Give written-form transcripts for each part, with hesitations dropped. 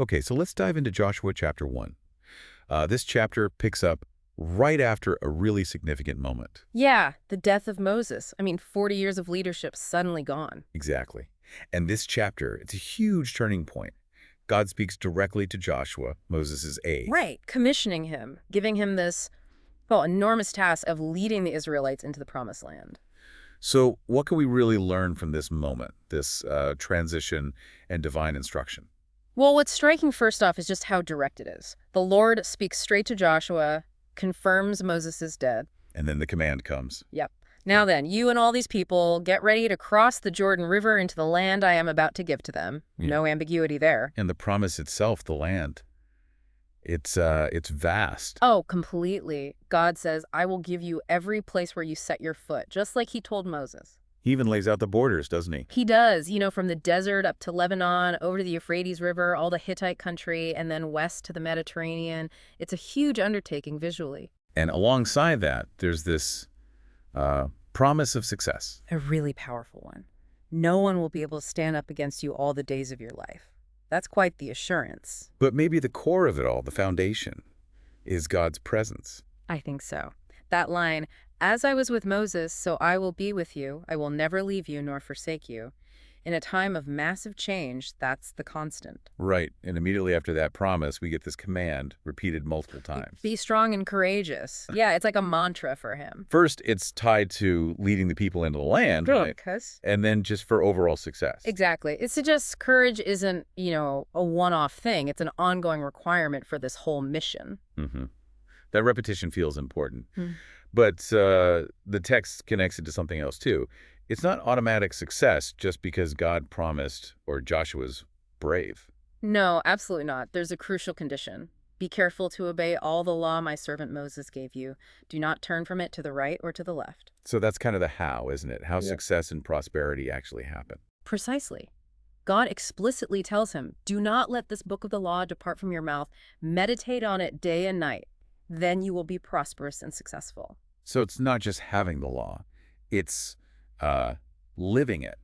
Okay, so let's dive into Joshua chapter 1. This chapter picks up right after a really significant moment. Yeah, the death of Moses. 40 years of leadership suddenly gone. Exactly. And this chapter, it's a huge turning point. God speaks directly to Joshua, Moses' aide. Right, commissioning him, giving him this, well, enormous task of leading the Israelites into the promised land. So what can we really learn from this moment, this transition and divine instruction? Well, what's striking first off is just how direct it is. The Lord speaks straight to Joshua, confirms Moses is dead. And then the command comes. Yep. Now then, you and all these people, get ready to cross the Jordan River into the land I am about to give to them. Yeah. No ambiguity there. And the promise itself, the land, it's vast. Oh, completely. God says, I will give you every place where you set your foot, just like he told Moses. He even lays out the borders, doesn't he? He does, from the desert up to Lebanon, over to the Euphrates River, all the Hittite country, and then west to the Mediterranean. It's a huge undertaking visually. And alongside that, there's this promise of success. A really powerful one. No one will be able to stand up against you all the days of your life. That's quite the assurance. But maybe the core of it all, the foundation, is God's presence. I think so. That line, as I was with Moses, so I will be with you. I will never leave you nor forsake you. In a time of massive change, that's the constant. Right. And immediately after that promise, we get this command repeated multiple times. Be strong and courageous. Yeah, it's like a mantra for him. First, it's tied to leading the people into the land, right? And then just for overall success. Exactly. It suggests courage isn't, a one-off thing. It's an ongoing requirement for this whole mission. Mm-hmm. That repetition feels important. Hmm. But the text connects it to something else, too. It's not automatic success just because God promised or Joshua's brave. No, absolutely not. There's a crucial condition. Be careful to obey all the law my servant Moses gave you. Do not turn from it to the right or to the left. So that's kind of the how, isn't it? How success and prosperity actually happen. Precisely. God explicitly tells him, do not let this book of the law depart from your mouth. Meditate on it day and night. Then you will be prosperous and successful. So it's not just having the law. It's living it,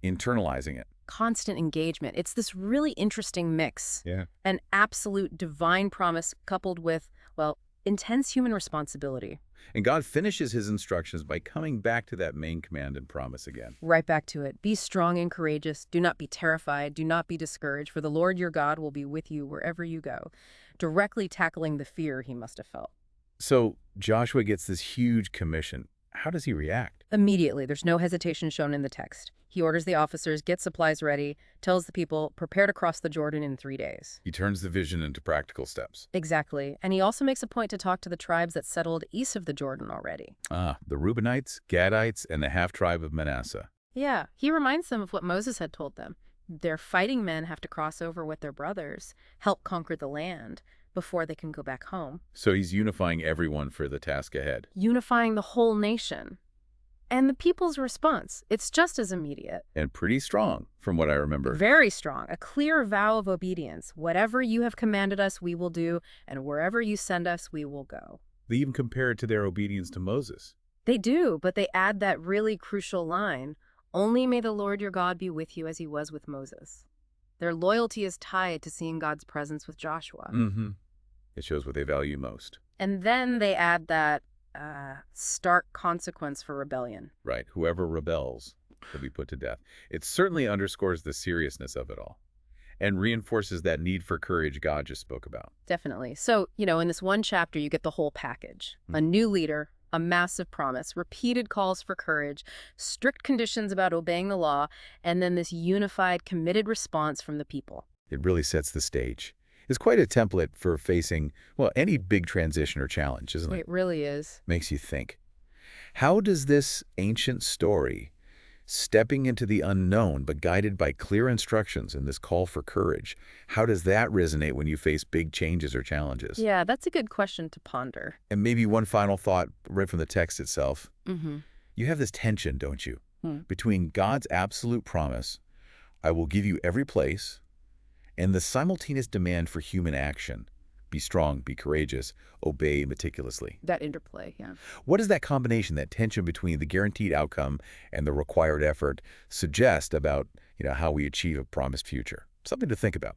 internalizing it. Constant engagement. It's this really interesting mix. Yeah. An absolute divine promise coupled with, well, intense human responsibility. And God finishes his instructions by coming back to that main command and promise again. Right back to it. Be strong and courageous. Do not be terrified. Do not be discouraged, for the Lord your God will be with you wherever you go, directly tackling the fear he must have felt. So Joshua gets this huge commission. How does he react? Immediately. There's no hesitation shown in the text. He orders the officers, get supplies ready, tells the people, prepare to cross the Jordan in 3 days. He turns the vision into practical steps. Exactly. And he also makes a point to talk to the tribes that settled east of the Jordan already. The Reubenites, Gadites, and the half-tribe of Manasseh. Yeah, he reminds them of what Moses had told them. Their fighting men have to cross over with their brothers, help conquer the land before they can go back home. So he's unifying everyone for the task ahead. Unifying the whole nation. And the people's response, it's just as immediate. And pretty strong, from what I remember. Very strong. A clear vow of obedience. Whatever you have commanded us, we will do, and wherever you send us, we will go. They even compare it to their obedience to Moses. They do, but they add that really crucial line, only may the Lord your God be with you as he was with Moses. Their loyalty is tied to seeing God's presence with Joshua. Mm-hmm. It shows what they value most. And then they add that stark consequence for rebellion. Right. Whoever rebels will be put to death. It certainly underscores the seriousness of it all and reinforces that need for courage God just spoke about. Definitely. So, in this one chapter, you get the whole package. A new leader, a massive promise, repeated calls for courage, strict conditions about obeying the law, and then this unified, committed response from the people. It really sets the stage. It's quite a template for facing, well, any big transition or challenge, isn't it? It really is. Makes you think. How does this ancient story, stepping into the unknown but guided by clear instructions and this call for courage, how does that resonate when you face big changes or challenges? Yeah, that's a good question to ponder. And maybe one final thought right from the text itself. Mm-hmm. You have this tension, don't you, between God's absolute promise, I will give you every place, and the simultaneous demand for human action. Be strong, be courageous, obey meticulously. That interplay, yeah. What does that combination, that tension between the guaranteed outcome and the required effort suggest about, how we achieve a promised future? Something to think about.